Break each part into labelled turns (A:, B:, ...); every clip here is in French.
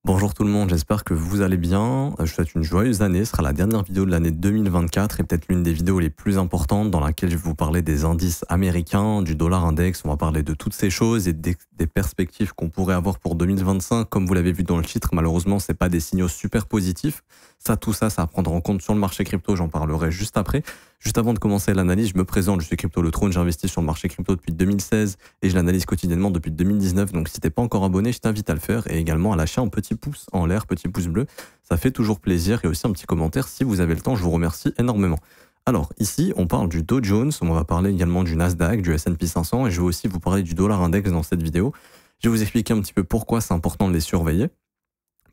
A: Bonjour tout le monde, j'espère que vous allez bien. Je vous souhaite une joyeuse année. Ce sera la dernière vidéo de l'année 2024 et peut-être l'une des vidéos les plus importantes dans laquelle je vais vous parler des indices américains, du dollar index. On va parler de toutes ces choses et des perspectives qu'on pourrait avoir pour 2025. Comme vous l'avez vu dans le titre, malheureusement, c'est pas des signaux super positifs. Tout ça à prendre en compte sur le marché crypto. J'en parlerai juste après. Juste avant de commencer l'analyse, je me présente. Je suis Crypto Le Trône. J'investis sur le marché crypto depuis 2016 et je l'analyse quotidiennement depuis 2019. Donc, si t'es pas encore abonné, je t'invite à le faire et également à lâcher un petit pouce en l'air, petit pouce bleu. Ça fait toujours plaisir et aussi un petit commentaire si vous avez le temps. Je vous remercie énormément. Alors, ici, on parle du Dow Jones. On va parler également du Nasdaq, du S&P 500 et je vais aussi vous parler du dollar index dans cette vidéo. Je vais vous expliquer un petit peu pourquoi c'est important de les surveiller.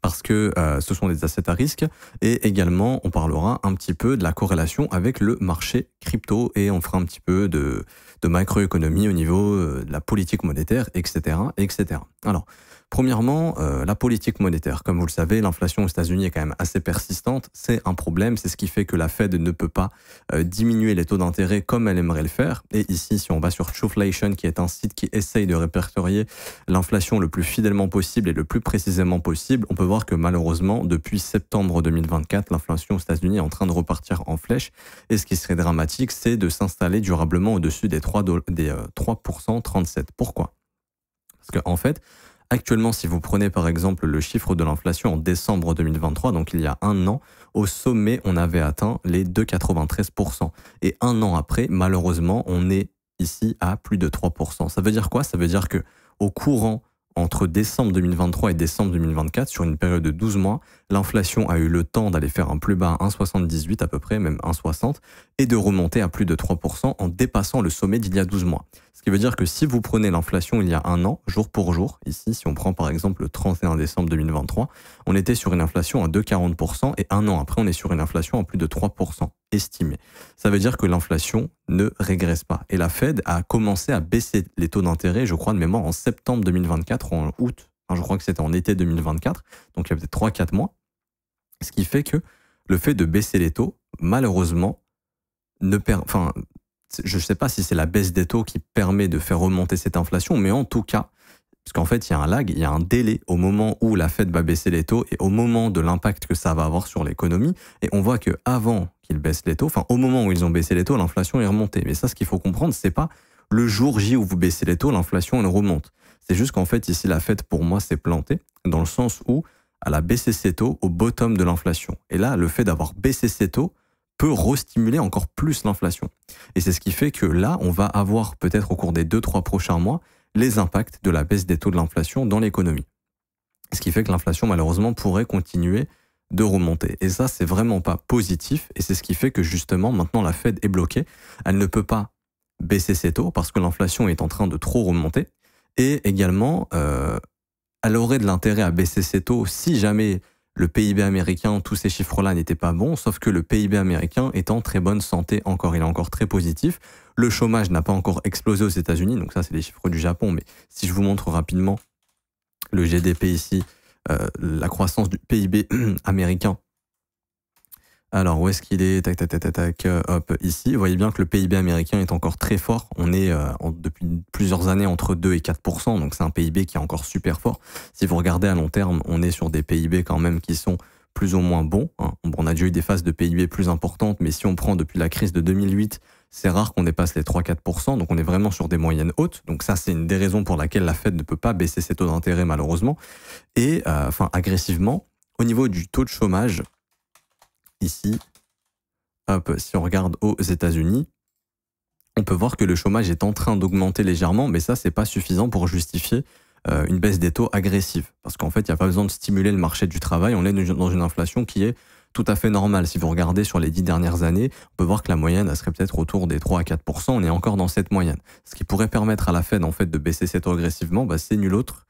A: Parce que ce sont des assets à risque et également on parlera un petit peu de la corrélation avec le marché crypto et on fera un petit peu de macroéconomie au niveau de la politique monétaire, etc., etc. Alors, premièrement, la politique monétaire. Comme vous le savez, l'inflation aux États-Unis est quand même assez persistante. C'est un problème. C'est ce qui fait que la Fed ne peut pas diminuer les taux d'intérêt comme elle aimerait le faire. Et ici, si on va sur Choflation, qui est un site qui essaye de répertorier l'inflation le plus fidèlement possible et le plus précisément possible, on peut voir que malheureusement, depuis septembre 2024, l'inflation aux États-Unis est en train de repartir en flèche. Et ce qui serait dramatique, c'est de s'installer durablement au-dessus des 3% 37. Pourquoi? Parce qu'en fait, actuellement, si vous prenez par exemple le chiffre de l'inflation en décembre 2023, donc il y a un an, au sommet, on avait atteint les 2,93%. Et un an après, malheureusement, on est ici à plus de 3%. Ça veut dire quoi? Ça veut dire que au courant entre décembre 2023 et décembre 2024, sur une période de 12 mois, l'inflation a eu le temps d'aller faire un plus bas à 1,78 à peu près, même 1,60, et de remonter à plus de 3% en dépassant le sommet d'il y a 12 mois. Ce qui veut dire que si vous prenez l'inflation il y a un an, jour pour jour, ici, si on prend par exemple le 31 décembre 2023, on était sur une inflation à 2,40% et un an après, on est sur une inflation à plus de 3% estimée. Ça veut dire que l'inflation ne régresse pas. Et la Fed a commencé à baisser les taux d'intérêt, je crois de mémoire, en septembre 2024 ou en août. Enfin, je crois que c'était en été 2024, donc il y a peut-être 3-4 mois. Ce qui fait que le fait de baisser les taux, malheureusement, je ne sais pas si c'est la baisse des taux qui permet de faire remonter cette inflation, mais en tout cas, parce qu'en fait, il y a un lag, il y a un délai au moment où la Fed va baisser les taux et au moment de l'impact que ça va avoir sur l'économie. Et on voit que avant qu'ils baissent les taux, enfin au moment où ils ont baissé les taux, l'inflation est remontée. Mais ça, ce qu'il faut comprendre, c'est pas le jour J où vous baissez les taux, l'inflation elle remonte. C'est juste qu'en fait, ici, la Fed, pour moi, s'est plantée dans le sens où elle a baissé ses taux au bottom de l'inflation. Et là, le fait d'avoir baissé ses taux peut restimuler encore plus l'inflation. Et c'est ce qui fait que là, on va avoir peut-être au cours des 2-3 prochains mois les impacts de la baisse des taux de l'inflation dans l'économie. Ce qui fait que l'inflation, malheureusement, pourrait continuer de remonter. Et ça, c'est vraiment pas positif. Et c'est ce qui fait que justement, maintenant, la Fed est bloquée. Elle ne peut pas baisser ses taux parce que l'inflation est en train de trop remonter. Et également, elle aurait de l'intérêt à baisser ses taux si jamais le PIB américain, tous ces chiffres-là n'étaient pas bons, sauf que le PIB américain est en très bonne santé encore, il est encore très positif. Le chômage n'a pas encore explosé aux États-Unis, donc ça c'est les chiffres du Japon, mais si je vous montre rapidement le GDP ici, la croissance du PIB américain, alors, où est-ce qu'il est? Tac, tac, tac, tac, tac, hop, ici. Vous voyez bien que le PIB américain est encore très fort. On est depuis plusieurs années entre 2 et 4%, donc c'est un PIB qui est encore super fort. Si vous regardez à long terme, on est sur des PIB quand même qui sont plus ou moins bons. Hein. On a déjà eu des phases de PIB plus importantes, mais si on prend depuis la crise de 2008, c'est rare qu'on dépasse les 3-4%, donc on est vraiment sur des moyennes hautes. Donc ça, c'est une des raisons pour laquelle la Fed ne peut pas baisser ses taux d'intérêt malheureusement. Et agressivement, au niveau du taux de chômage, ici, hop, si on regarde aux États-Unis, on peut voir que le chômage est en train d'augmenter légèrement, mais ça, c'est pas suffisant pour justifier une baisse des taux agressive. Parce qu'en fait, il n'y a pas besoin de stimuler le marché du travail. On est dans une inflation qui est tout à fait normale. Si vous regardez sur les 10 dernières années, on peut voir que la moyenne, elle serait peut-être autour des 3 à 4%. On est encore dans cette moyenne. Ce qui pourrait permettre à la Fed, en fait, de baisser ses taux agressivement, c'est nul autre.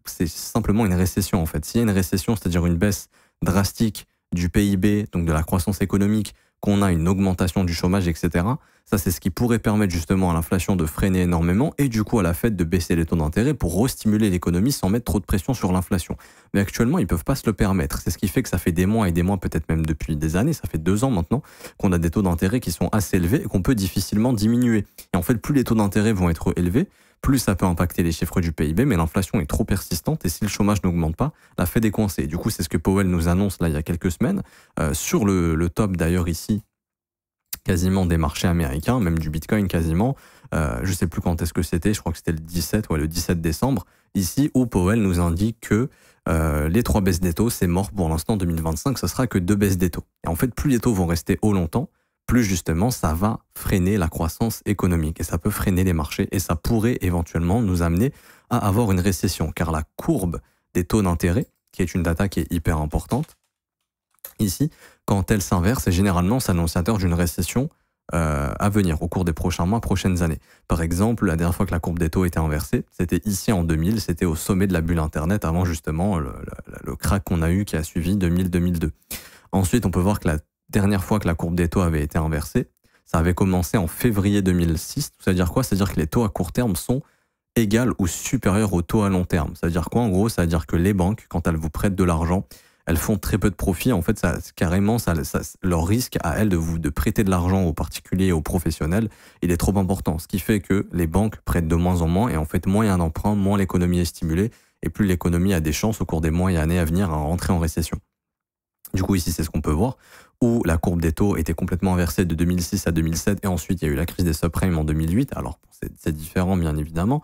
A: C'est simplement une récession, en fait. S'il y a une récession, c'est-à-dire une baisse drastique du PIB, donc de la croissance économique, qu'on a une augmentation du chômage, etc. Ça, c'est ce qui pourrait permettre justement à l'inflation de freiner énormément et du coup à la Fed de baisser les taux d'intérêt pour restimuler l'économie sans mettre trop de pression sur l'inflation. Mais actuellement, ils ne peuvent pas se le permettre. C'est ce qui fait que ça fait des mois et des mois, peut-être même depuis des années, ça fait 2 ans maintenant, qu'on a des taux d'intérêt qui sont assez élevés et qu'on peut difficilement diminuer. Et en fait, plus les taux d'intérêt vont être élevés, plus ça peut impacter les chiffres du PIB, mais l'inflation est trop persistante et si le chômage n'augmente pas, la Fed est coincée. Du coup, c'est ce que Powell nous annonce là il y a quelques semaines, sur le top d'ailleurs ici, quasiment des marchés américains, même du Bitcoin quasiment. Je sais plus quand est-ce que c'était, je crois que c'était le 17 décembre, ici où Powell nous indique que les 3 baisses des taux, c'est mort pour l'instant. 2025, ce sera que 2 baisses des taux. Et en fait, plus les taux vont rester haut longtemps, plus justement ça va freiner la croissance économique et ça peut freiner les marchés et ça pourrait éventuellement nous amener à avoir une récession, car la courbe des taux d'intérêt, qui est une data qui est hyper importante, ici, quand elle s'inverse, généralement c'est annonciateur d'une récession à venir au cours des prochains mois, prochaines années. Par exemple, la dernière fois que la courbe des taux était inversée, c'était ici en 2000, c'était au sommet de la bulle Internet, avant justement le crack qu'on a eu qui a suivi 2000-2002. Ensuite, on peut voir que la dernière fois que la courbe des taux avait été inversée, ça avait commencé en février 2006. Ça veut dire quoi? C'est-à-dire que les taux à court terme sont égaux ou supérieurs aux taux à long terme. Ça veut dire quoi en gros? Ça veut dire que les banques, quand elles vous prêtent de l'argent, elles font très peu de profit. En fait, carrément, leur risque à elles de prêter de l'argent aux particuliers et aux professionnels, il est trop important. Ce qui fait que les banques prêtent de moins en moins et en fait, moins il y a un emprunt, moins l'économie est stimulée et plus l'économie a des chances au cours des mois et années à venir à rentrer en récession. Du coup, ici, c'est ce qu'on peut voir, où la courbe des taux était complètement inversée de 2006 à 2007 et ensuite, il y a eu la crise des subprimes en 2008. Alors, c'est différent, bien évidemment.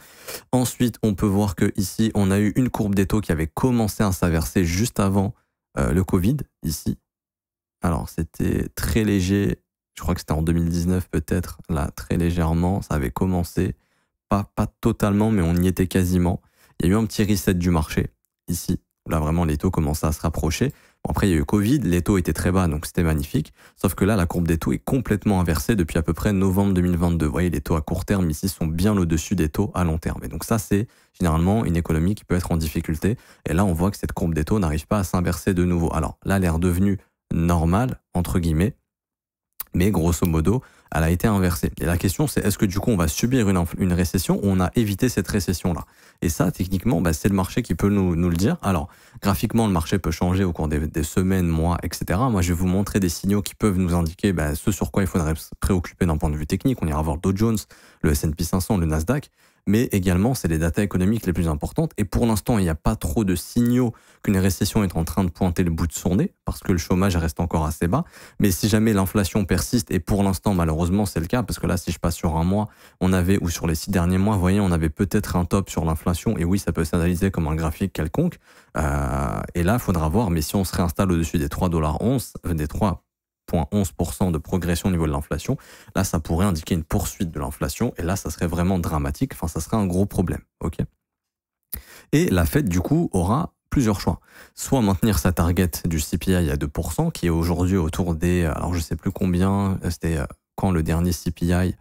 A: Ensuite, on peut voir que ici, on a eu une courbe des taux qui avait commencé à s'inverser juste avant le Covid, ici. Alors, c'était très léger. Je crois que c'était en 2019, peut-être. Là, très légèrement. Ça avait commencé. Pas totalement, mais on y était quasiment. Il y a eu un petit reset du marché, ici. Là, vraiment, les taux commençaient à se rapprocher. Bon, après, il y a eu Covid. Les taux étaient très bas, donc c'était magnifique. Sauf que là, la courbe des taux est complètement inversée depuis à peu près novembre 2022. Vous voyez, les taux à court terme, ici, sont bien au-dessus des taux à long terme. Et donc ça, c'est généralement une économie qui peut être en difficulté. Et là, on voit que cette courbe des taux n'arrive pas à s'inverser de nouveau. Alors là, elle est redevenue normale, entre guillemets. Mais grosso modo, elle a été inversée. Et la question, c'est est-ce que du coup, on va subir une récession ou on a évité cette récession-là? Et ça, techniquement, c'est le marché qui peut nous le dire. Alors, graphiquement, le marché peut changer au cours des semaines, mois, etc. Moi, je vais vous montrer des signaux qui peuvent nous indiquer ce sur quoi il faudrait se préoccuper d'un point de vue technique. On ira voir le Dow Jones, le S&P 500, le Nasdaq. Mais également, c'est les datas économiques les plus importantes. Et pour l'instant, il n'y a pas trop de signaux qu'une récession est en train de pointer le bout de son nez, parce que le chômage reste encore assez bas. Mais si jamais l'inflation persiste, et pour l'instant, malheureusement, c'est le cas, parce que là, si je passe sur un mois, ou sur les 6 derniers mois, vous voyez, on avait peut-être un top sur l'inflation, et oui, ça peut s'analyser comme un graphique quelconque. Et là, il faudra voir, mais si on se réinstalle au-dessus des 3,11 $, des 3,11% de progression au niveau de l'inflation, là, ça pourrait indiquer une poursuite de l'inflation, et là, ça serait vraiment dramatique, enfin, ça serait un gros problème, ok? Et la Fed, du coup, aura plusieurs choix. Soit maintenir sa target du CPI à 2%, qui est aujourd'hui autour des... Alors, je sais plus combien, c'était quand le dernier CPI,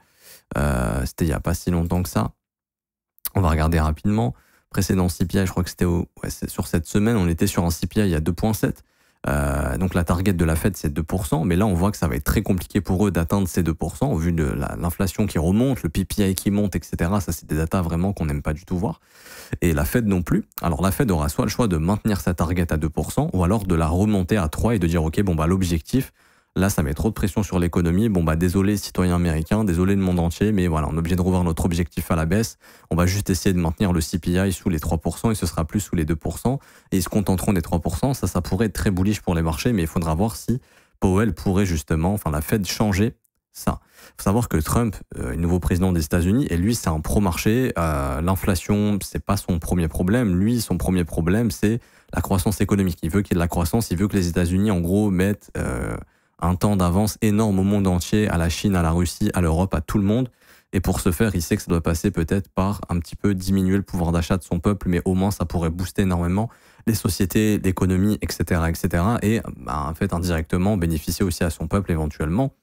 A: c'était il n'y a pas si longtemps que ça. On va regarder rapidement. Précédent CPI, je crois que c'était sur cette semaine, on était sur un CPI à 2,7. Donc la target de la Fed c'est 2%, mais là on voit que ça va être très compliqué pour eux d'atteindre ces 2% au vu de l'inflation qui remonte, le PPI qui monte, etc. Ça c'est des datas vraiment qu'on n'aime pas du tout voir. Et la Fed non plus. Alors la Fed aura soit le choix de maintenir sa target à 2% ou alors de la remonter à 3% et de dire ok l'objectif, là ça met trop de pression sur l'économie, désolé citoyens américains, désolé le monde entier, mais voilà, on est obligé de revoir notre objectif à la baisse, on va juste essayer de maintenir le CPI sous les 3% et ce sera plus sous les 2%, et ils se contenteront des 3%, ça pourrait être très bullish pour les marchés, mais il faudra voir si Powell pourrait justement, la Fed changer ça. Il faut savoir que Trump est nouveau président des États-Unis et lui c'est un pro-marché, l'inflation c'est pas son premier problème, lui son premier problème c'est la croissance économique, il veut qu'il y ait de la croissance, il veut que les États-Unis en gros mettent... un temps d'avance énorme au monde entier, à la Chine, à la Russie, à l'Europe, à tout le monde. Et pour ce faire, il sait que ça doit passer peut-être par un petit peu diminuer le pouvoir d'achat de son peuple, mais au moins ça pourrait booster énormément les sociétés, l'économie, etc., etc. Et en fait, indirectement, bénéficier aussi à son peuple éventuellement.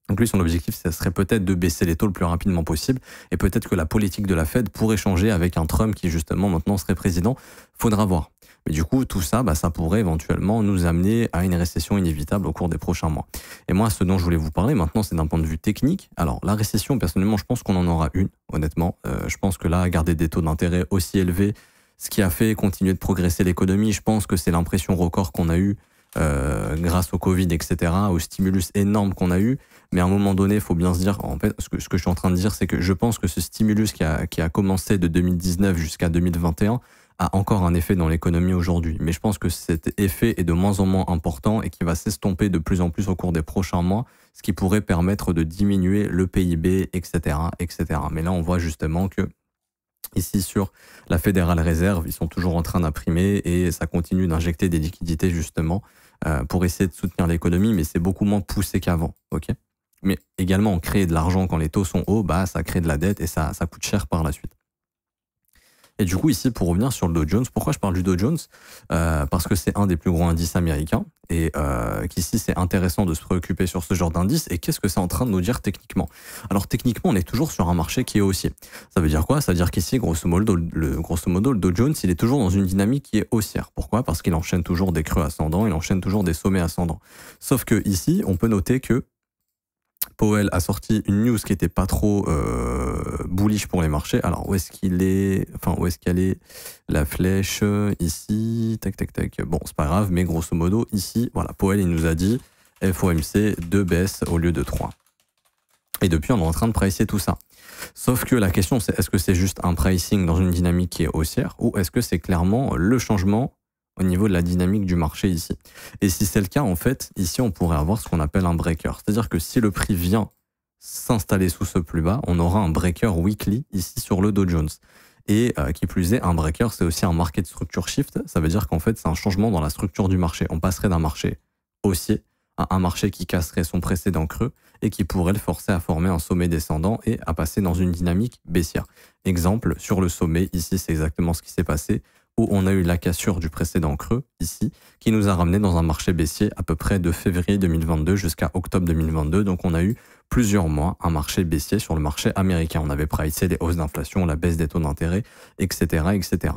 A: Donc lui, son objectif, ça serait peut-être de baisser les taux le plus rapidement possible. Et peut-être que la politique de la Fed pourrait changer avec un Trump qui justement maintenant serait président. Faudra voir. Mais du coup, tout ça, ça pourrait éventuellement nous amener à une récession inévitable au cours des prochains mois. Et moi, ce dont je voulais vous parler maintenant, c'est d'un point de vue technique. Alors, la récession, personnellement, je pense qu'on en aura une, honnêtement. Je pense que là, garder des taux d'intérêt aussi élevés, ce qui a fait continuer de progresser l'économie, je pense que c'est l'impression record qu'on a eue grâce au Covid, etc., au stimulus énorme qu'on a eu. Mais à un moment donné, il faut bien se dire, en fait, ce que je suis en train de dire, c'est que je pense que ce stimulus qui a commencé de 2019 jusqu'à 2021 a encore un effet dans l'économie aujourd'hui. Mais je pense que cet effet est de moins en moins important et qui va s'estomper de plus en plus au cours des prochains mois, ce qui pourrait permettre de diminuer le PIB, etc., etc. Mais là, on voit justement que ici, sur la Fédérale Réserve, ils sont toujours en train d'imprimer et ça continue d'injecter des liquidités justement pour essayer de soutenir l'économie, mais c'est beaucoup moins poussé qu'avant. Ok. Mais également, créer de l'argent quand les taux sont hauts, bah, ça crée de la dette et ça coûte cher par la suite. Et du coup, ici, pour revenir sur le Dow Jones, pourquoi je parle du Dow Jones parce que c'est un des plus gros indices américains et qu'ici, c'est intéressant de se préoccuper sur ce genre d'indice. Et qu'est-ce que c'est en train de nous dire techniquement? Alors, techniquement, on est toujours sur un marché qui est haussier. Ça veut dire quoi? Ça veut dire qu'ici, grosso modo, le Dow Jones, il est toujours dans une dynamique qui est haussière. Pourquoi? Parce qu'il enchaîne toujours des creux ascendants, il enchaîne toujours des sommets ascendants. Sauf que ici, on peut noter que Powell a sorti une news qui était pas trop bullish pour les marchés. Alors, où est-ce qu'il est? Enfin, où est-ce qu'elle est la flèche? Ici, tac, tac, tac. Bon, c'est pas grave, mais grosso modo, ici, voilà, Powell, il nous a dit FOMC 2 baisses au lieu de 3. Et depuis, on est en train de pricer tout ça. Sauf que la question, c'est est-ce que c'est juste un pricing dans une dynamique qui est haussière ou est-ce que c'est clairement le changement au niveau de la dynamique du marché ici? Et si c'est le cas, en fait, ici, on pourrait avoir ce qu'on appelle un breaker. C'est-à-dire que si le prix vient s'installer sous ce plus bas, on aura un breaker weekly ici sur le Dow Jones. Et qui plus est, un breaker, c'est aussi un market structure shift. Ça veut dire qu'en fait, c'est un changement dans la structure du marché. On passerait d'un marché haussier à un marché qui casserait son précédent creux et qui pourrait le forcer à former un sommet descendant et à passer dans une dynamique baissière. Exemple, sur le sommet, ici, c'est exactement ce qui s'est passé, où on a eu la cassure du précédent creux, ici, qui nous a ramené dans un marché baissier à peu près de février 2022 jusqu'à octobre 2022. Donc on a eu plusieurs mois un marché baissier sur le marché américain. On avait pricé les hausses d'inflation, la baisse des taux d'intérêt, etc., etc.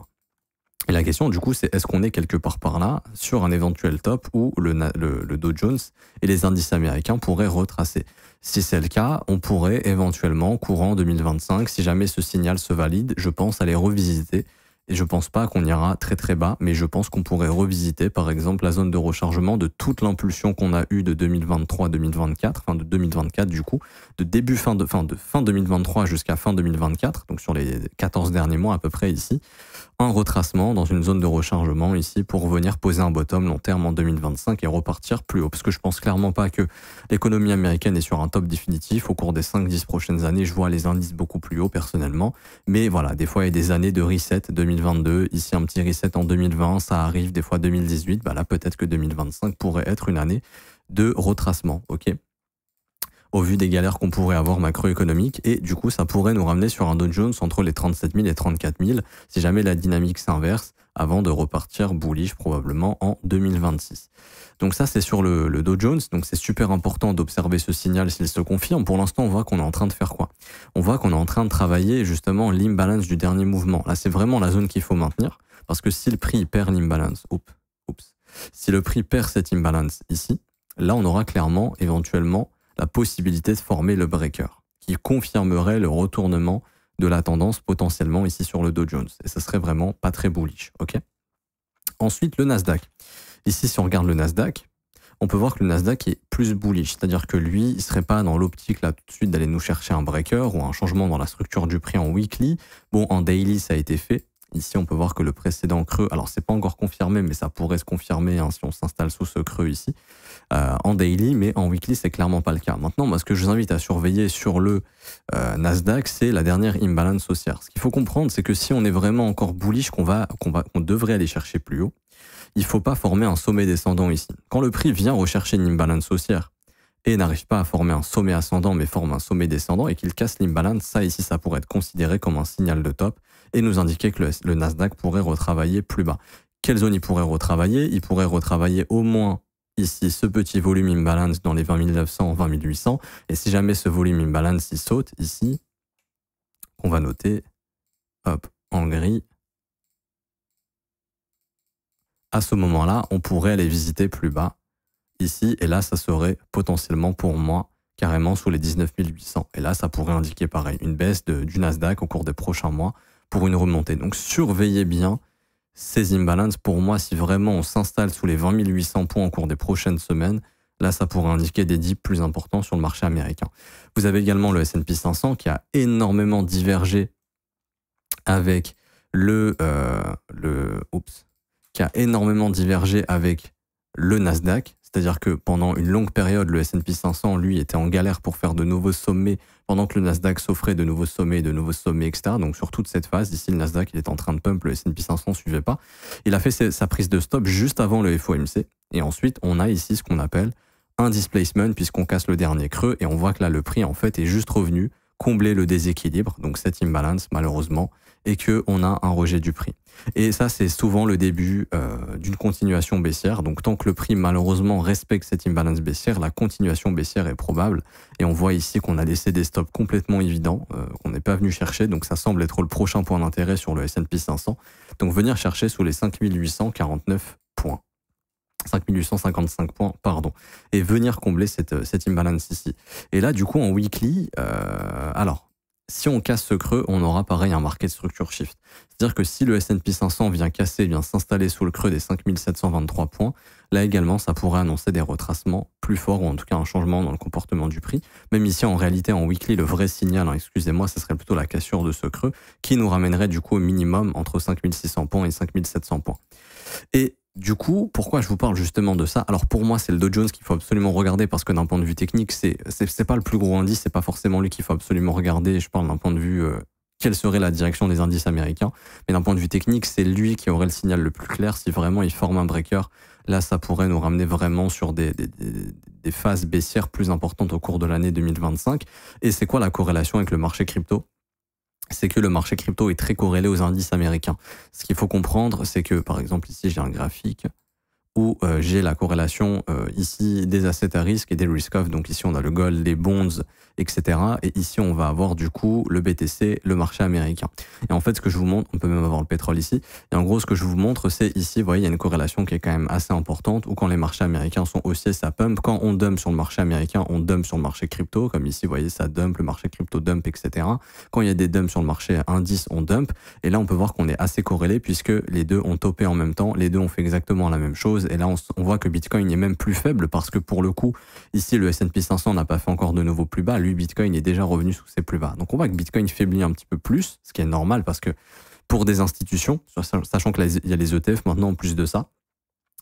A: Et la question, du coup, c'est est-ce qu'on est quelque part par là sur un éventuel top où le Dow Jones et les indices américains pourraient retracer? Si c'est le cas, on pourrait éventuellement, courant 2025, si jamais ce signal se valide, je pense à les revisiter. Et je pense pas qu'on ira très très bas, mais je pense qu'on pourrait revisiter, par exemple, la zone de rechargement de toute l'impulsion qu'on a eue de 2023-2024, enfin de 2024 du coup, de fin 2023 jusqu'à fin 2024, donc sur les 14 derniers mois à peu près ici, un retracement dans une zone de rechargement ici pour venir poser un bottom long terme en 2025 et repartir plus haut. Parce que je pense clairement pas que l'économie américaine est sur un top définitif. Au cours des 5-10 prochaines années, je vois les indices beaucoup plus hauts personnellement. Mais voilà, des fois il y a des années de reset, 2022, ici un petit reset en 2020, ça arrive des fois 2018. Bah là peut-être que 2025 pourrait être une année de retracement, ok, au vu des galères qu'on pourrait avoir macroéconomiques, et du coup ça pourrait nous ramener sur un Dow Jones entre les 37 000 et 34 000 si jamais la dynamique s'inverse avant de repartir bullish probablement en 2026. Donc ça c'est sur le Dow Jones, donc c'est super important d'observer ce signal s'il se confirme. Pour l'instant on voit qu'on est en train de faire quoi? On voit qu'on est en train de travailler justement l'imbalance du dernier mouvement. Là c'est vraiment la zone qu'il faut maintenir, parce que si le prix perd l'imbalance, si le prix perd cette imbalance ici, là on aura clairement éventuellement la possibilité de former le breaker, qui confirmerait le retournement de la tendance potentiellement ici sur le Dow Jones. Et ça serait vraiment pas très bullish, ok? Ensuite, le Nasdaq. Ici, si on regarde le Nasdaq, on peut voir que le Nasdaq est plus bullish, c'est-à-dire que lui, il serait pas dans l'optique là tout de suite d'aller nous chercher un breaker ou un changement dans la structure du prix en weekly. Bon, en daily, ça a été fait. Ici, on peut voir que le précédent creux, alors c'est pas encore confirmé, mais ça pourrait se confirmer hein, si on s'installe sous ce creux ici, en daily, mais en weekly, c'est clairement pas le cas. Maintenant, moi, ce que je vous invite à surveiller sur le Nasdaq, c'est la dernière imbalance haussière. Ce qu'il faut comprendre, c'est que si on est vraiment encore bullish, qu'on devrait aller chercher plus haut, il faut pas former un sommet descendant ici. Quand le prix vient rechercher une imbalance haussière et n'arrive pas à former un sommet ascendant, mais forme un sommet descendant et qu'il casse l'imbalance, ça ici, ça pourrait être considéré comme un signal de top et nous indiquer que le Nasdaq pourrait retravailler plus bas. Quelle zone il pourrait retravailler? Il pourrait retravailler au moins ici ce petit volume imbalance dans les 20 900, 20 800. Et si jamais ce volume imbalance il saute ici, on va noter, hop, en gris, à ce moment-là, on pourrait aller visiter plus bas ici. Et là, ça serait potentiellement pour moi carrément sous les 19 800. Et là, ça pourrait indiquer pareil, une baisse du Nasdaq au cours des prochains mois pour une remontée. Donc surveillez bien ces imbalances, pour moi, si vraiment on s'installe sous les 20 800 points au cours des prochaines semaines, là, ça pourrait indiquer des dips plus importants sur le marché américain. Vous avez également le S&P 500 qui a énormément divergé avec qui a énormément divergé avec le Nasdaq. C'est-à-dire que pendant une longue période, le S&P 500, lui, était en galère pour faire de nouveaux sommets, pendant que le Nasdaq s'offrait de nouveaux sommets, etc. Donc sur toute cette phase, ici, le Nasdaq, il est en train de pump, le S&P 500 ne suivait pas. Il a fait sa prise de stop juste avant le FOMC. Et ensuite, on a ici ce qu'on appelle un displacement, puisqu'on casse le dernier creux, et on voit que là, le prix, en fait, est juste revenu combler le déséquilibre, donc cette imbalance, malheureusement, et qu'on a un rejet du prix. Et ça, c'est souvent le début d'une continuation baissière. Donc, tant que le prix, malheureusement, respecte cette imbalance baissière, la continuation baissière est probable. Et on voit ici qu'on a laissé des stops complètement évidents, qu'on n'est pas venu chercher. Donc, ça semble être le prochain point d'intérêt sur le S&P 500. Donc, venir chercher sous les 5849 points. 5855 points, pardon, et venir combler cette imbalance ici. Et là, du coup, en weekly, alors, si on casse ce creux, on aura pareil un market structure shift. C'est-à-dire que si le S&P 500 vient casser, vient s'installer sous le creux des 5723 points, là également, ça pourrait annoncer des retracements plus forts, ou en tout cas un changement dans le comportement du prix. Même ici, en réalité, en weekly, le vrai signal, excusez-moi, ce serait plutôt la cassure de ce creux, qui nous ramènerait du coup au minimum entre 5600 points et 5700 points. Et du coup, pourquoi je vous parle justement de ça? Alors pour moi, c'est le Dow Jones qu'il faut absolument regarder parce que d'un point de vue technique, c'est pas le plus gros indice, c'est pas forcément lui qu'il faut absolument regarder. Je parle d'un point de vue quelle serait la direction des indices américains, mais d'un point de vue technique, c'est lui qui aurait le signal le plus clair. Si vraiment il forme un breaker, là, ça pourrait nous ramener vraiment sur des phases baissières plus importantes au cours de l'année 2025. Et c'est quoi la corrélation avec le marché crypto? C'est que le marché crypto est très corrélé aux indices américains. Ce qu'il faut comprendre, c'est que, par exemple, ici, j'ai un graphique où j'ai la corrélation ici des assets à risque et des risk-off. Donc ici, on a le gold, les bonds, etc. Et ici, on va avoir du coup le BTC, le marché américain. Et en fait, ce que je vous montre, on peut même avoir le pétrole ici. Et en gros, ce que je vous montre, c'est ici, vous voyez, il y a une corrélation qui est quand même assez importante, où quand les marchés américains sont haussiers, ça pump. Quand on dump sur le marché américain, on dump sur le marché crypto. Comme ici, vous voyez, ça dump, le marché crypto dump, etc. Quand il y a des dumps sur le marché indice, on dump. Et là, on peut voir qu'on est assez corrélé puisque les deux ont topé en même temps. Les deux ont fait exactement la même chose. Et là, on voit que Bitcoin est même plus faible parce que pour le coup, ici, le S&P 500 n'a pas fait encore de nouveaux plus bas. Lui, Bitcoin est déjà revenu sous ses plus bas. Donc, on voit que Bitcoin faiblit un petit peu plus, ce qui est normal parce que pour des institutions, sachant qu'il y a les ETF maintenant en plus de ça,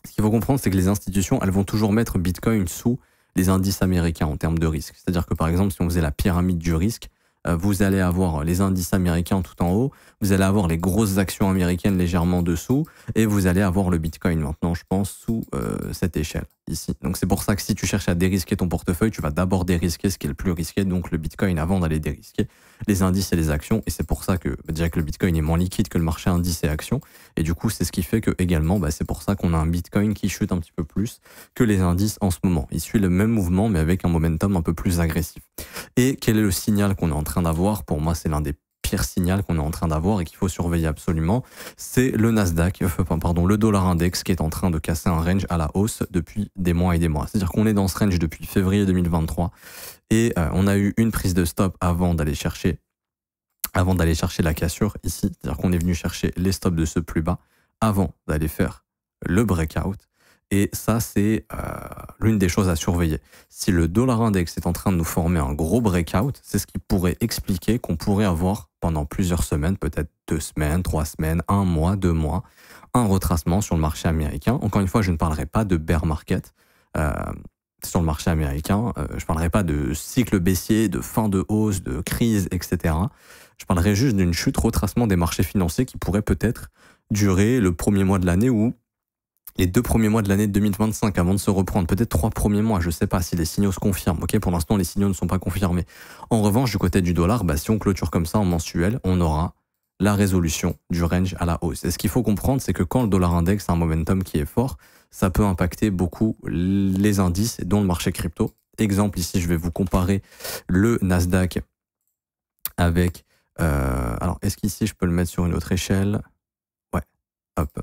A: ce qu'il faut comprendre, c'est que les institutions, elles vont toujours mettre Bitcoin sous les indices américains en termes de risque. C'est-à-dire que par exemple, si on faisait la pyramide du risque, vous allez avoir les indices américains tout en haut, vous allez avoir les grosses actions américaines légèrement dessous, et vous allez avoir le Bitcoin maintenant, je pense, sous cette échelle, ici. Donc c'est pour ça que si tu cherches à dérisquer ton portefeuille, tu vas d'abord dérisquer ce qui est le plus risqué, donc le Bitcoin, avant d'aller dérisquer les indices et les actions, et c'est pour ça que, déjà que le Bitcoin est moins liquide que le marché indice et actions, et du coup, c'est ce qui fait que également, c'est pour ça qu'on a un Bitcoin qui chute un petit peu plus que les indices en ce moment. Il suit le même mouvement, mais avec un momentum un peu plus agressif. Et quel est le signal qu'on est en train d'avoir? Pour moi, c'est l'un des pires signaux qu'on est en train d'avoir et qu'il faut surveiller absolument. C'est le Nasdaq, le dollar index qui est en train de casser un range à la hausse depuis des mois et des mois. C'est-à-dire qu'on est dans ce range depuis février 2023 et on a eu une prise de stop avant d'aller chercher la cassure ici. C'est-à-dire qu'on est venu chercher les stops de ce plus bas avant d'aller faire le breakout. Et ça, c'est l'une des choses à surveiller. Si le dollar index est en train de nous former un gros breakout, c'est ce qui pourrait expliquer qu'on pourrait avoir pendant plusieurs semaines, peut-être 2 semaines, 3 semaines, 1 mois, 2 mois, un retracement sur le marché américain. Encore une fois, je ne parlerai pas de bear market sur le marché américain. Je ne parlerai pas de cycle baissier, de fin de hausse, de crise, etc. Je parlerai juste d'une chute, retracement des marchés financiers qui pourrait peut-être durer le premier mois de l'année ou les 2 premiers mois de l'année 2025 avant de se reprendre, peut-être 3 premiers mois, je ne sais pas si les signaux se confirment. Ok, pour l'instant, les signaux ne sont pas confirmés. En revanche, du côté du dollar, si on clôture comme ça en mensuel, on aura la résolution du range à la hausse. Et ce qu'il faut comprendre, c'est que quand le dollar index a un momentum qui est fort, ça peut impacter beaucoup les indices, dont le marché crypto. Exemple, ici, je vais vous comparer le Nasdaq avec... alors, est-ce qu'ici, je peux le mettre sur une autre échelle? Ouais, hop.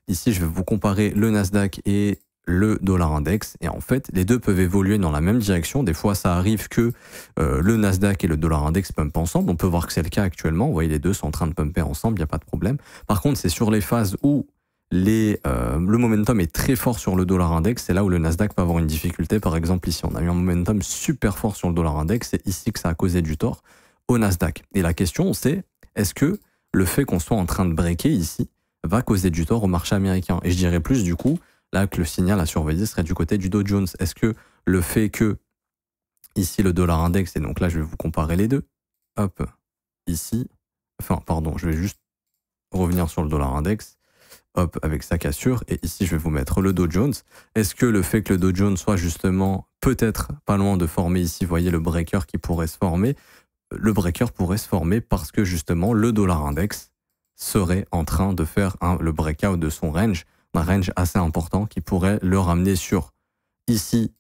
A: Ici, je vais vous comparer le Nasdaq et le dollar index. Et en fait, les deux peuvent évoluer dans la même direction. Des fois, ça arrive que le Nasdaq et le dollar index pumpent ensemble. On peut voir que c'est le cas actuellement. Vous voyez, les deux sont en train de pumper ensemble, il n'y a pas de problème. Par contre, c'est sur les phases où le momentum est très fort sur le dollar index, c'est là où le Nasdaq peut avoir une difficulté. Par exemple, ici, on a eu un momentum super fort sur le dollar index, c'est ici que ça a causé du tort au Nasdaq. Et la question, c'est est-ce que le fait qu'on soit en train de breaker ici va causer du tort au marché américain? Et je dirais plus, du coup, là que le signal à surveiller serait du côté du Dow Jones. Est-ce que le fait que ici le dollar index, et donc là je vais vous comparer les deux, hop, ici, enfin pardon, je vais juste revenir sur le dollar index, hop, avec sa cassure, et ici je vais vous mettre le Dow Jones. Est-ce que le fait que le Dow Jones soit justement peut-être pas loin de former ici, vous voyez le breaker qui pourrait se former, le breaker pourrait se former parce que justement le dollar index serait en train de faire le breakout de son range, un range assez important qui pourrait le ramener sur ici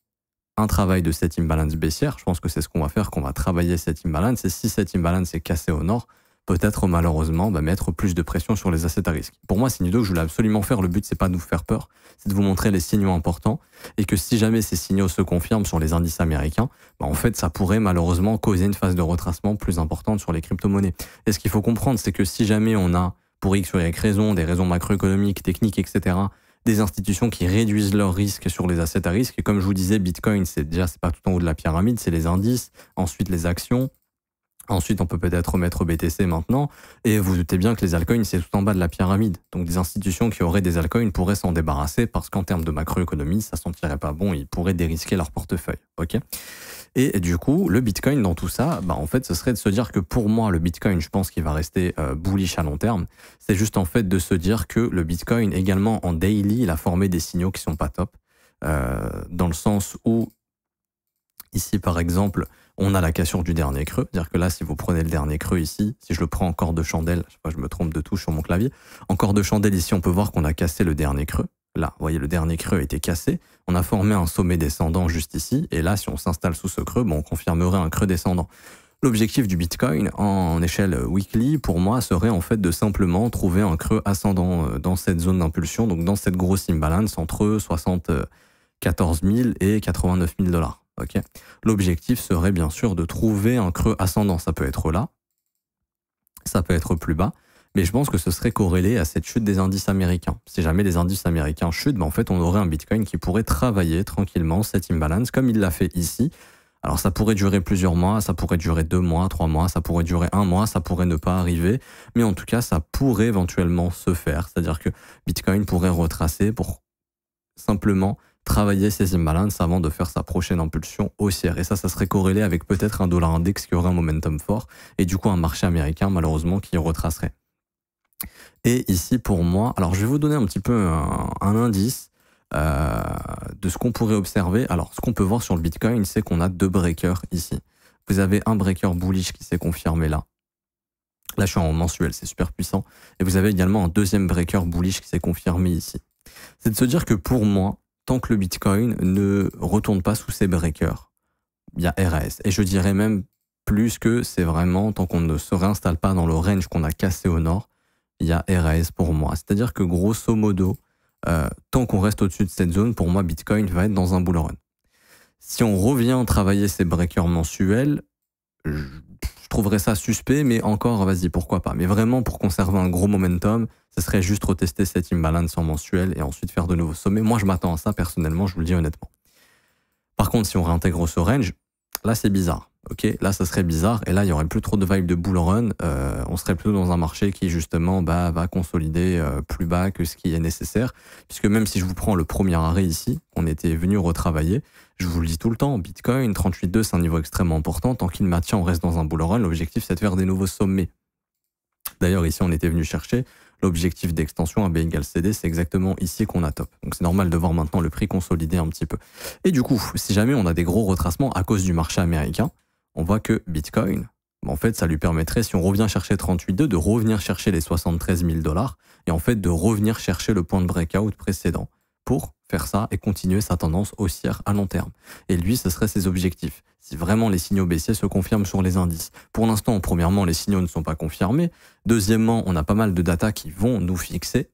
A: un travail de cette imbalance baissière. Je pense que c'est ce qu'on va faire, qu'on va travailler cette imbalance, et si cette imbalance est cassée au nord, peut-être malheureusement mettre plus de pression sur les assets à risque. Pour moi, c'est une vidéo que je voulais absolument faire. Le but, c'est pas de vous faire peur, c'est de vous montrer les signaux importants, et que si jamais ces signaux se confirment sur les indices américains, en fait, ça pourrait malheureusement causer une phase de retracement plus importante sur les crypto-monnaies. Et ce qu'il faut comprendre, c'est que si jamais on a, pour X ou Y raisons, des raisons macroéconomiques, techniques, etc., des institutions qui réduisent leurs risques sur les assets à risque, et comme je vous disais, Bitcoin, c'est pas tout en haut de la pyramide, c'est les indices, ensuite les actions. Ensuite, on peut peut-être remettre BTC maintenant. Et vous doutez bien que les altcoins, c'est tout en bas de la pyramide. Donc, des institutions qui auraient des altcoins pourraient s'en débarrasser parce qu'en termes de macroéconomie, ça ne sentirait pas bon. Ils pourraient dérisquer leur portefeuille. Ok. Et du coup, le Bitcoin dans tout ça, en fait, ce serait de se dire que pour moi, le Bitcoin, je pense qu'il va rester bullish à long terme. C'est juste en fait de se dire que le Bitcoin, également en daily, il a formé des signaux qui sont pas top. Dans le sens où, ici, par exemple, on a la cassure du dernier creux. C'est-à-dire que là, si vous prenez le dernier creux ici, si je le prends en corps de chandelle, je sais pas, je me trompe de touche sur mon clavier, en corps de chandelle ici, on peut voir qu'on a cassé le dernier creux. Là, vous voyez, le dernier creux a été cassé. On a formé un sommet descendant juste ici. Et là, si on s'installe sous ce creux, on confirmerait un creux descendant. L'objectif du Bitcoin en échelle weekly, pour moi, serait en fait de simplement trouver un creux ascendant dans cette zone d'impulsion, donc dans cette grosse imbalance entre 74 000 et 89 000 $. Okay. L'objectif serait bien sûr de trouver un creux ascendant. Ça peut être là, ça peut être plus bas, mais je pense que ce serait corrélé à cette chute des indices américains. Si jamais les indices américains chutent, en fait, on aurait un Bitcoin qui pourrait travailler tranquillement cette imbalance comme il l'a fait ici. Alors ça pourrait durer plusieurs mois, ça pourrait durer 2 mois, 3 mois, ça pourrait durer 1 mois, ça pourrait ne pas arriver, mais en tout cas, ça pourrait éventuellement se faire. C'est-à-dire que Bitcoin pourrait retracer pour simplement travailler ces imbalances avant de faire sa prochaine impulsion haussière. Et ça serait corrélé avec peut-être un dollar index qui aurait un momentum fort et du coup un marché américain malheureusement qui retracerait. Et ici pour moi, alors je vais vous donner un petit peu un indice de ce qu'on pourrait observer. Alors ce qu'on peut voir sur le Bitcoin, c'est qu'on a 2 breakers ici. Vous avez un breaker bullish qui s'est confirmé là. Là je suis en mensuel, c'est super puissant. Et vous avez également un deuxième breaker bullish qui s'est confirmé ici. C'est de se dire que pour moi, tant que le Bitcoin ne retourne pas sous ses breakers, il y a RAS. Et je dirais même plus que c'est vraiment, tant qu'on ne se réinstalle pas dans le range qu'on a cassé au nord, il y a RAS pour moi. C'est-à-dire que grosso modo, tant qu'on reste au-dessus de cette zone, pour moi, Bitcoin va être dans un bull run. Si on revient travailler ces breakers mensuels, je trouverais ça suspect, mais encore, vas-y, pourquoi pas. Mais vraiment, pour conserver un gros momentum, ce serait juste retester cette imbalance en mensuel et ensuite faire de nouveaux sommets. Moi, je m'attends à ça, personnellement, je vous le dis honnêtement. Par contre, si on réintègre ce range, là, c'est bizarre. Ok, là, ça serait bizarre. Et là, il n'y aurait plus trop de vibe de bull run. On serait plutôt dans un marché qui, justement, va consolider plus bas que ce qui est nécessaire. Puisque même si je vous prends le premier arrêt ici, on était venu retravailler, je vous le dis tout le temps, Bitcoin, 38,2, c'est un niveau extrêmement important. Tant qu'il maintient, on reste dans un bull run. L'objectif, c'est de faire des nouveaux sommets. D'ailleurs, ici, on était venu chercher l'objectif d'extension AB égale CD, c'est exactement ici qu'on a top. Donc c'est normal de voir maintenant le prix consolider un petit peu. Et du coup, si jamais on a des gros retracements à cause du marché américain, on voit que Bitcoin, en fait, ça lui permettrait, si on revient chercher 38,2, de revenir chercher les 73 000 $ et en fait de revenir chercher le point de breakout précédent pour faire ça et continuer sa tendance haussière à long terme. Et lui, ce serait ses objectifs. Si vraiment les signaux baissiers se confirment sur les indices. Pour l'instant, premièrement, les signaux ne sont pas confirmés. Deuxièmement, on a pas mal de data qui vont nous fixer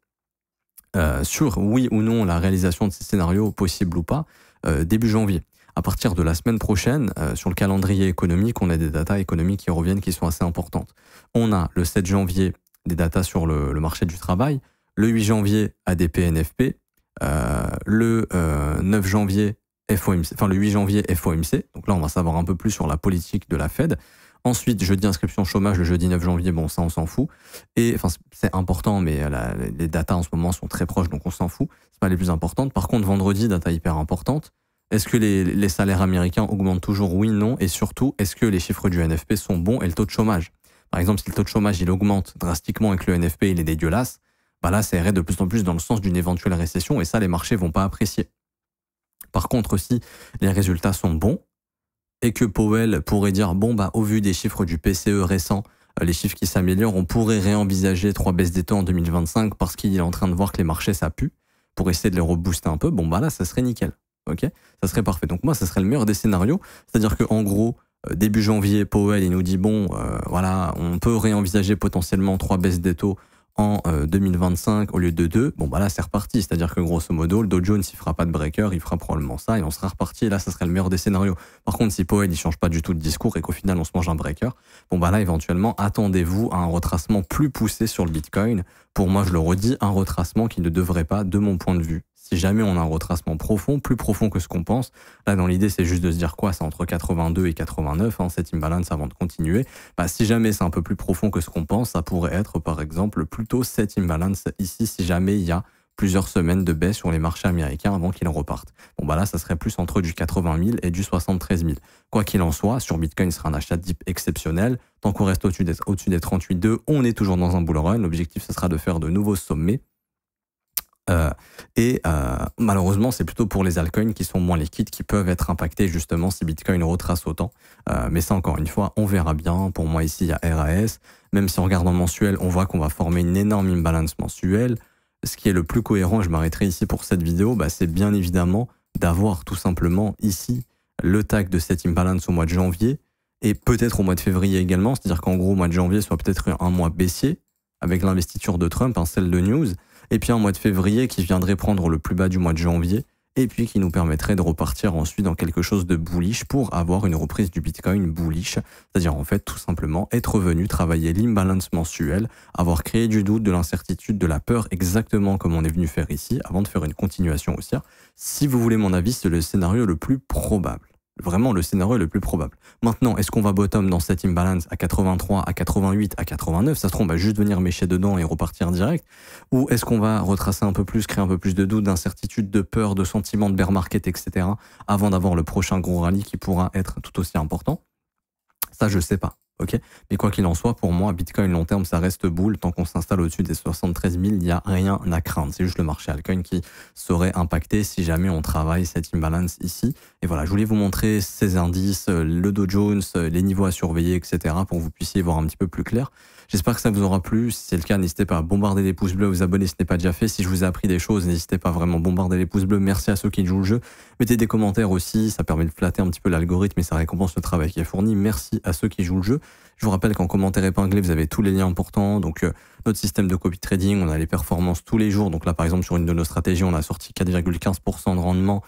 A: sur oui ou non la réalisation de ces scénarios, possible ou pas, début janvier. À partir de la semaine prochaine, sur le calendrier économique, on a des datas économiques qui reviennent qui sont assez importantes. On a le 7 janvier des datas sur le marché du travail. Le 8 janvier, ADP, NFP. Le 9 janvier, FOMC, enfin le 8 janvier, FOMC. Donc là, on va savoir un peu plus sur la politique de la Fed. Ensuite, jeudi, inscription chômage, le jeudi 9 janvier, bon, ça, on s'en fout. Et enfin, c'est important, mais les datas en ce moment sont très proches, donc on s'en fout. C'est pas les plus importantes. Par contre, vendredi, data hyper importante. Est-ce que les salaires américains augmentent toujours? Oui, non. Et surtout, est-ce que les chiffres du NFP sont bons et le taux de chômage? Par exemple, si le taux de chômage il augmente drastiquement et que le NFP il est dégueulasse, bah là, ça irait de plus en plus dans le sens d'une éventuelle récession et ça, les marchés vont pas apprécier. Par contre, si les résultats sont bons et que Powell pourrait dire, bon, bah, au vu des chiffres du PCE récent, les chiffres qui s'améliorent, on pourrait réenvisager 3 baisses des taux en 2025 parce qu'il est en train de voir que les marchés, ça pue, pour essayer de les rebooster un peu, bon, bah là, ça serait nickel. Ok, ça serait parfait. Donc moi, ça serait le meilleur des scénarios. C'est-à-dire qu'en gros, début janvier, Powell, il nous dit, bon, voilà, on peut réenvisager potentiellement 3 baisses des taux en 2025 au lieu de 2, bon bah là c'est reparti, c'est-à-dire que grosso modo le Dow Jones il fera pas de breaker, il fera probablement ça et on sera reparti et là ça serait le meilleur des scénarios. Par contre si Powell il change pas du tout de discours et qu'au final on se mange un breaker, bon bah là éventuellement attendez-vous à un retracement plus poussé sur le Bitcoin. Pour moi je le redis, un retracement qui ne devrait pas, de mon point de vue, si jamais on a un retracement profond, plus profond que ce qu'on pense, là dans l'idée c'est juste de se dire quoi, c'est entre 82 et 89, cette imbalance avant de continuer, bah, si jamais c'est un peu plus profond que ce qu'on pense, ça pourrait être par exemple plutôt cette imbalance ici si jamais il y a plusieurs semaines de baisse sur les marchés américains avant qu'ils repartent. Bon bah là ça serait plus entre du 80 000 et du 73 000. Quoi qu'il en soit, sur Bitcoin ce sera un achat dip exceptionnel, tant qu'on reste au-dessus des 38,2, on est toujours dans un bull run, l'objectif ce sera de faire de nouveaux sommets. Malheureusement, c'est plutôt pour les altcoins qui sont moins liquides qui peuvent être impactés justement si Bitcoin retrace autant. Mais ça, encore une fois, on verra bien. Pour moi, ici, il y a RAS. Même si on regarde en mensuel, on voit qu'on va former une énorme imbalance mensuelle. Ce qui est le plus cohérent, je m'arrêterai ici pour cette vidéo, bah, c'est bien évidemment d'avoir tout simplement ici le tag de cette imbalance au mois de janvier et peut-être au mois de février également. C'est-à-dire qu'en gros, au mois de janvier soit peut-être un mois baissier avec l'investiture de Trump, celle de news. Et puis un mois de février qui viendrait prendre le plus bas du mois de janvier, et puis qui nous permettrait de repartir ensuite dans quelque chose de bullish pour avoir une reprise du Bitcoin bullish, c'est-à-dire en fait tout simplement être venu travailler l'imbalance mensuel, avoir créé du doute, de l'incertitude, de la peur, exactement comme on est venu faire ici, avant de faire une continuation haussière. Si vous voulez mon avis, c'est le scénario le plus probable. Vraiment le scénario le plus probable. Maintenant, est-ce qu'on va bottom dans cette imbalance à 83, à 88, à 89? Ça se trouve, on va juste venir mécher dedans et repartir direct. Ou est-ce qu'on va retracer un peu plus, créer un peu plus de doute, d'incertitude, de peur, de sentiment de bear market, etc. avant d'avoir le prochain gros rallye qui pourra être tout aussi important? Ça, je sais pas. Ok, mais quoi qu'il en soit, pour moi, Bitcoin long terme, ça reste bull. Tant qu'on s'installe au-dessus des 73 000, il n'y a rien à craindre. C'est juste le marché altcoin qui serait impacté si jamais on travaille cette imbalance ici. Et voilà, je voulais vous montrer ces indices, le Dow Jones, les niveaux à surveiller, etc. pour que vous puissiez voir un petit peu plus clair. J'espère que ça vous aura plu. Si c'est le cas, n'hésitez pas à bombarder les pouces bleus, vous abonner si ce n'est pas déjà fait. Si je vous ai appris des choses, n'hésitez pas à vraiment bombarder les pouces bleus. Merci à ceux qui jouent le jeu. Mettez des commentaires aussi, ça permet de flatter un petit peu l'algorithme et ça récompense le travail qui est fourni. Merci à ceux qui jouent le jeu. Je vous rappelle qu'en commentaire épinglé, vous avez tous les liens importants. Donc, notre système de copy trading, on a les performances tous les jours. Donc là, par exemple, sur une de nos stratégies, on a sorti 4,15% de rendement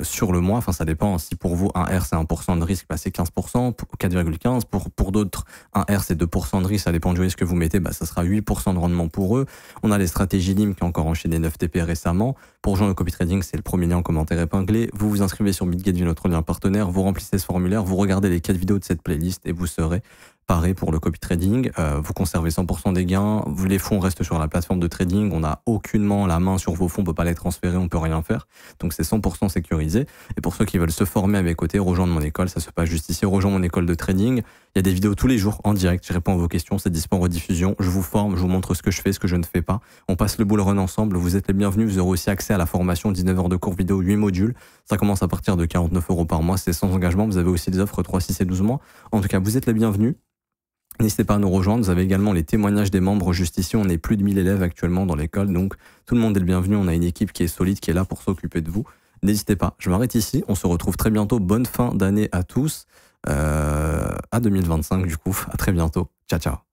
A: sur le mois. Enfin, ça dépend. Si pour vous, un R, c'est 1% de risque, bah, c'est 15%. 4,15%. Pour d'autres, un R, c'est 2% de risque. Ça dépend du risque que vous mettez. Bah, ça sera 8% de rendement pour eux. On a les stratégies LIM qui ont encore enchaîné 9 TP récemment. Pour rejoindre le copy trading, c'est le premier lien en commentaire épinglé. Vous vous inscrivez sur BitGet via notre lien partenaire. Vous remplissez ce formulaire. Vous regardez les 4 vidéos de cette playlist et vous serez paré pour le copy trading. Vous conservez 100% des gains. Les fonds restent sur la plateforme de trading. On n'a aucunement la main sur vos fonds. On peut pas les transférer. On peut rien faire. Donc c'est 100% sécurisé. Et pour ceux qui veulent se former à mes côtés, rejoindre mon école, ça se passe juste ici. Rejoindre mon école de trading. Il y a des vidéos tous les jours en direct. Je réponds à vos questions. C'est dispo en rediffusion. Je vous forme. Je vous montre ce que je fais, ce que je ne fais pas. On passe le bull run ensemble. Vous êtes les bienvenus. Vous aurez aussi accès à la formation 19 heures de cours vidéo, 8 modules. Ça commence à partir de 49 € par mois. C'est sans engagement. Vous avez aussi des offres 3, 6 et 12 mois. En tout cas, vous êtes les bienvenus. N'hésitez pas à nous rejoindre. Vous avez également les témoignages des membres juste ici. On est plus de 1000 élèves actuellement dans l'école. Donc, tout le monde est le bienvenu. On a une équipe qui est solide, qui est là pour s'occuper de vous. N'hésitez pas. Je m'arrête ici. On se retrouve très bientôt. Bonne fin d'année à tous. À 2025 du coup. À très bientôt. Ciao, ciao.